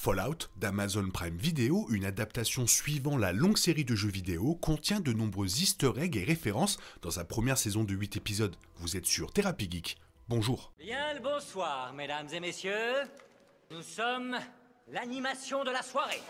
Fallout d'Amazon Prime Video, une adaptation suivant la longue série de jeux vidéo, contient de nombreux easter eggs et références dans sa première saison de 8 épisodes. Vous êtes sur Thérapie Geek. Bonjour. Bien le bonsoir, mesdames et messieurs. Nous sommes l'animation de la soirée.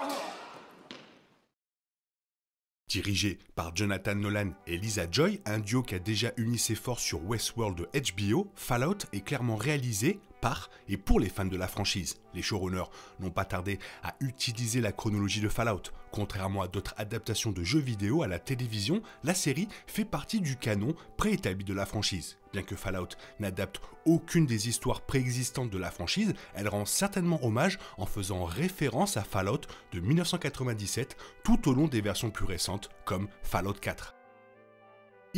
Dirigé par Jonathan Nolan et Lisa Joy, un duo qui a déjà uni ses forces sur Westworld de HBO, Fallout est clairement réalisé par et pour les fans de la franchise. Les showrunners n'ont pas tardé à utiliser la chronologie de Fallout. Contrairement à d'autres adaptations de jeux vidéo à la télévision, la série fait partie du canon préétabli de la franchise. Bien que Fallout n'adapte aucune des histoires préexistantes de la franchise, elle rend certainement hommage en faisant référence à Fallout de 1997 tout au long des versions plus récentes, comme Fallout 4.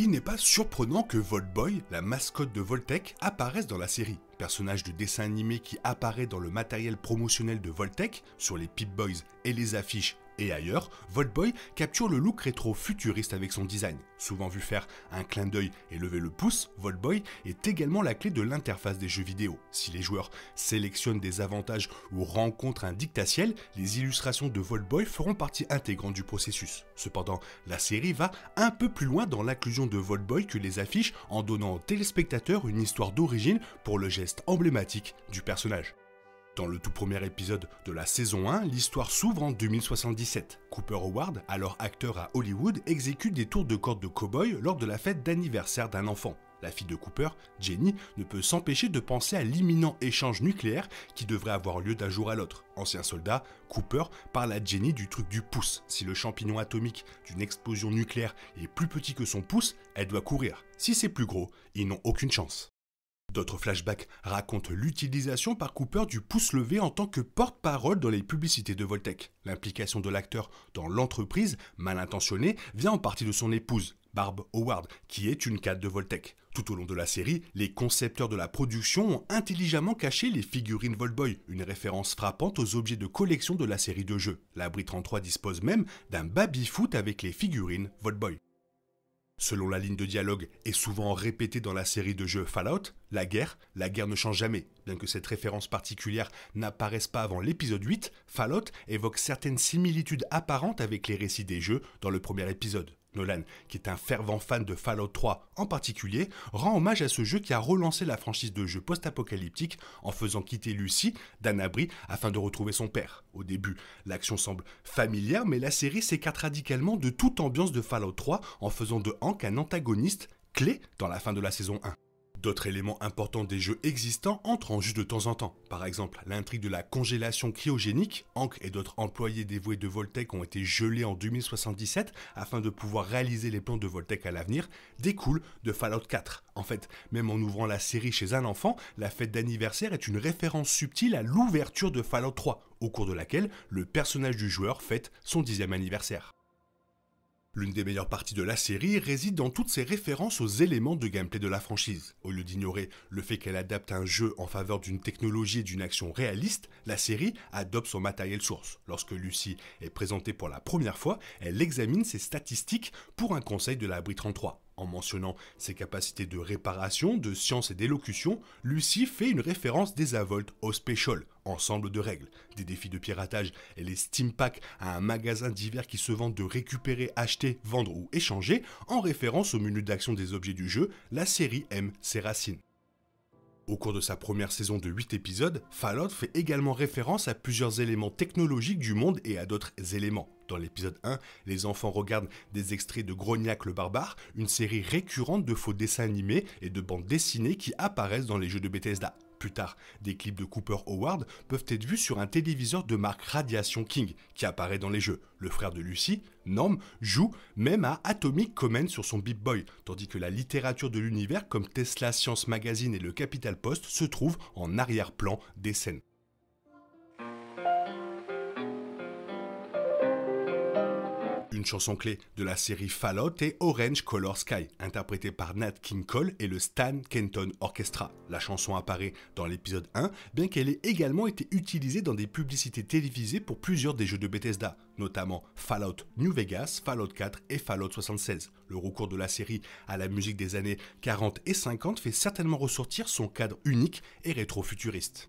Il n'est pas surprenant que Voltboy, la mascotte de Voltech, apparaisse dans la série. Personnage de dessin animé qui apparaît dans le matériel promotionnel de Voltech, sur les Pip-Boys et les affiches et ailleurs, Voltboy capture le look rétro-futuriste avec son design. Souvent vu faire un clin d'œil et lever le pouce, Voltboy est également la clé de l'interface des jeux vidéo. Si les joueurs sélectionnent des avantages ou rencontrent un dictaciel, les illustrations de Voltboy feront partie intégrante du processus. Cependant, la série va un peu plus loin dans l'inclusion de Voltboy que les affiches en donnant aux téléspectateurs une histoire d'origine pour le geste emblématique du personnage. Dans le tout premier épisode de la saison 1, l'histoire s'ouvre en 2077. Cooper Howard, alors acteur à Hollywood, exécute des tours de corde de cow-boy lors de la fête d'anniversaire d'un enfant. La fille de Cooper, Jenny, ne peut s'empêcher de penser à l'imminent échange nucléaire qui devrait avoir lieu d'un jour à l'autre. Ancien soldat, Cooper parle à Jenny du truc du pouce. Si le champignon atomique d'une explosion nucléaire est plus petit que son pouce, elle doit courir. Si c'est plus gros, ils n'ont aucune chance. D'autres flashbacks racontent l'utilisation par Cooper du pouce levé en tant que porte-parole dans les publicités de Voltech. L'implication de l'acteur dans l'entreprise, mal intentionnée, vient en partie de son épouse, Barb Howard, qui est une cadre de Voltech. Tout au long de la série, les concepteurs de la production ont intelligemment caché les figurines Voltboy, une référence frappante aux objets de collection de la série de jeux. L'abri 33 dispose même d'un baby-foot avec les figurines Voltboy. Selon la ligne de dialogue et souvent répétée dans la série de jeux Fallout, la guerre ne change jamais. Bien que cette référence particulière n'apparaisse pas avant l'épisode 8, Fallout évoque certaines similitudes apparentes avec les récits des jeux dans le premier épisode. Nolan, qui est un fervent fan de Fallout 3 en particulier, rend hommage à ce jeu qui a relancé la franchise de jeux post-apocalyptiques en faisant quitter Lucy d'un abri afin de retrouver son père. Au début, l'action semble familière, mais la série s'écarte radicalement de toute ambiance de Fallout 3 en faisant de Hank un antagoniste clé dans la fin de la saison 1. D'autres éléments importants des jeux existants entrent en jeu de temps en temps. Par exemple, l'intrigue de la congélation cryogénique. Hank et d'autres employés dévoués de Voltech ont été gelés en 2077 afin de pouvoir réaliser les plans de Voltech à l'avenir, découle de Fallout 4. En fait, même en ouvrant la série chez un enfant, la fête d'anniversaire est une référence subtile à l'ouverture de Fallout 3, au cours de laquelle le personnage du joueur fête son 10e anniversaire. L'une des meilleures parties de la série réside dans toutes ses références aux éléments de gameplay de la franchise. Au lieu d'ignorer le fait qu'elle adapte un jeu en faveur d'une technologie et d'une action réaliste, la série adopte son matériel source. Lorsque Lucy est présentée pour la première fois, elle examine ses statistiques pour un conseil de l'abri 33. En mentionnant ses capacités de réparation, de science et d'élocution, Lucy fait une référence désinvolte au Special, ensemble de règles, des défis de piratage et les Steam Packs à un magasin divers qui se vante de récupérer, acheter, vendre ou échanger. En référence au menu d'action des objets du jeu, la série aime ses racines. Au cours de sa première saison de 8 épisodes, Fallout fait également référence à plusieurs éléments technologiques du monde et à d'autres éléments. Dans l'épisode 1, les enfants regardent des extraits de Grognac le Barbare, une série récurrente de faux dessins animés et de bandes dessinées qui apparaissent dans les jeux de Bethesda. Plus tard, des clips de Cooper Howard peuvent être vus sur un téléviseur de marque Radiation King qui apparaît dans les jeux. Le frère de Lucy, Norm, joue même à Atomic Command sur son Beep Boy, tandis que la littérature de l'univers comme Tesla Science Magazine et le Capital Post se trouve en arrière-plan des scènes. Une chanson clé de la série Fallout est Orange Color Sky, interprétée par Nat King Cole et le Stan Kenton Orchestra. La chanson apparaît dans l'épisode 1, bien qu'elle ait également été utilisée dans des publicités télévisées pour plusieurs des jeux de Bethesda, notamment Fallout New Vegas, Fallout 4 et Fallout 76. Le recours de la série à la musique des années 40 et 50 fait certainement ressortir son cadre unique et rétro-futuriste.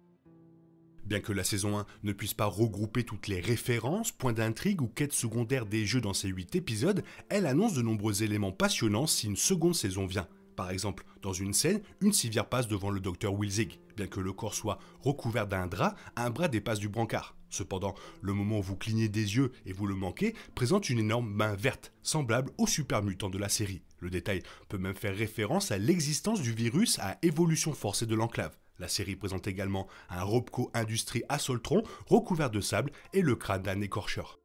Bien que la saison 1 ne puisse pas regrouper toutes les références, points d'intrigue ou quêtes secondaires des jeux dans ces 8 épisodes, elle annonce de nombreux éléments passionnants si une seconde saison vient. Par exemple, dans une scène, une civière passe devant le docteur Wilzig. Bien que le corps soit recouvert d'un drap, un bras dépasse du brancard. Cependant, le moment où vous clignez des yeux et vous le manquez présente une énorme main verte, semblable au super mutant de la série. Le détail peut même faire référence à l'existence du virus à évolution forcée de l'enclave. La série présente également un Robco Industries à Soltron recouvert de sable et le crâne d'un écorcheur.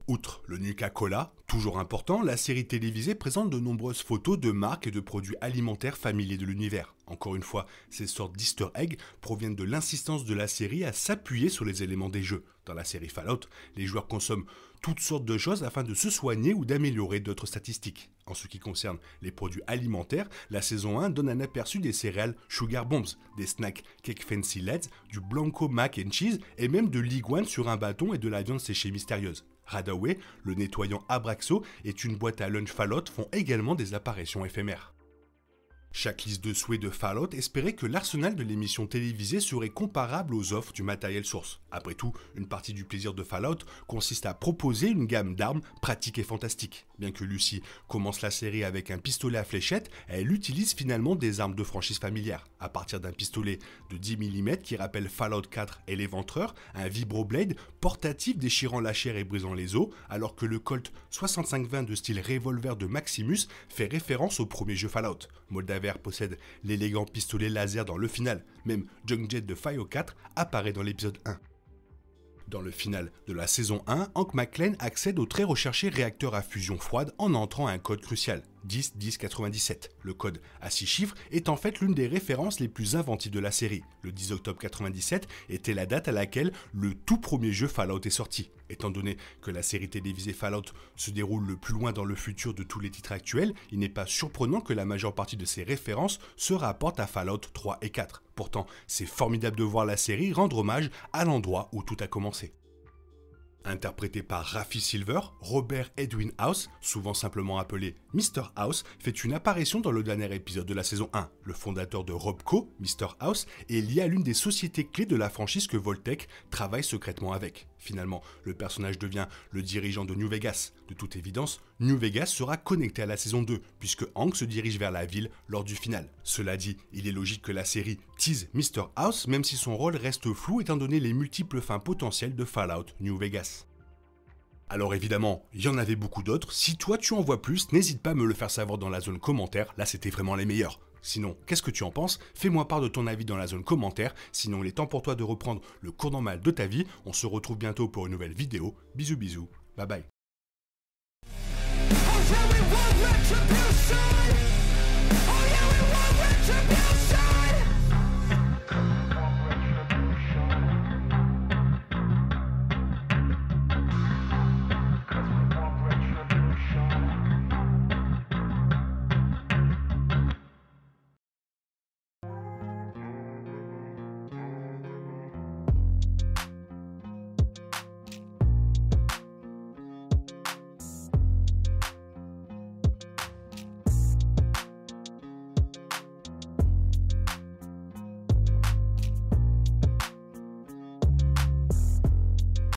Outre le Nuka-Cola, toujours important, la série télévisée présente de nombreuses photos de marques et de produits alimentaires familiers de l'univers. Encore une fois, ces sortes d'easter eggs proviennent de l'insistance de la série à s'appuyer sur les éléments des jeux. Dans la série Fallout, les joueurs consomment toutes sortes de choses afin de se soigner ou d'améliorer d'autres statistiques. En ce qui concerne les produits alimentaires, la saison 1 donne un aperçu des céréales Sugar Bombs, des snacks Cake Fancy Lads, du Blanco Mac and Cheese et même de l'iguane sur un bâton et de la viande séchée mystérieuse. Radaway, le nettoyant Abraxo et une boîte à lunch Fallout font également des apparitions éphémères. Chaque liste de souhaits de Fallout espérait que l'arsenal de l'émission télévisée serait comparable aux offres du matériel source. Après tout, une partie du plaisir de Fallout consiste à proposer une gamme d'armes pratiques et fantastiques. Bien que Lucy commence la série avec un pistolet à fléchettes, elle utilise finalement des armes de franchise familière. À partir d'un pistolet de 10 mm qui rappelle Fallout 4 et l'Éventreur, un vibroblade portatif déchirant la chair et brisant les os, alors que le Colt 6520 de style revolver de Maximus fait référence au premier jeu Fallout. Moldaver possède l'élégant pistolet laser dans le final, même Junkjet de Fallout 4 apparaît dans l'épisode 1. Dans le final de la saison 1, Hank McClane accède au très recherché réacteur à fusion froide en entrant un code crucial, 10-10-97. Le code à 6 chiffres est en fait l'une des références les plus inventives de la série. Le 10 octobre 97 était la date à laquelle le tout premier jeu Fallout est sorti. Étant donné que la série télévisée Fallout se déroule le plus loin dans le futur de tous les titres actuels, il n'est pas surprenant que la majeure partie de ces références se rapportent à Fallout 3 et 4. Pourtant, c'est formidable de voir la série rendre hommage à l'endroit où tout a commencé. Interprété par Raffi Silver, Robert Edwin House, souvent simplement appelé Mr. House, fait une apparition dans le dernier épisode de la saison 1. Le fondateur de Robco, Mr. House, est lié à l'une des sociétés clés de la franchise que Voltec travaille secrètement avec. Finalement, le personnage devient le dirigeant de New Vegas. De toute évidence, New Vegas sera connecté à la saison 2, puisque Hank se dirige vers la ville lors du final. Cela dit, il est logique que la série tease Mr. House, même si son rôle reste flou étant donné les multiples fins potentielles de Fallout New Vegas. Alors évidemment, il y en avait beaucoup d'autres, si toi tu en vois plus, n'hésite pas à me le faire savoir dans la zone commentaire, là c'était vraiment les meilleurs. Sinon, qu'est-ce que tu en penses? Fais-moi part de ton avis dans la zone commentaire, sinon il est temps pour toi de reprendre le cours normal de ta vie, on se retrouve bientôt pour une nouvelle vidéo, bisous bisous, bye bye.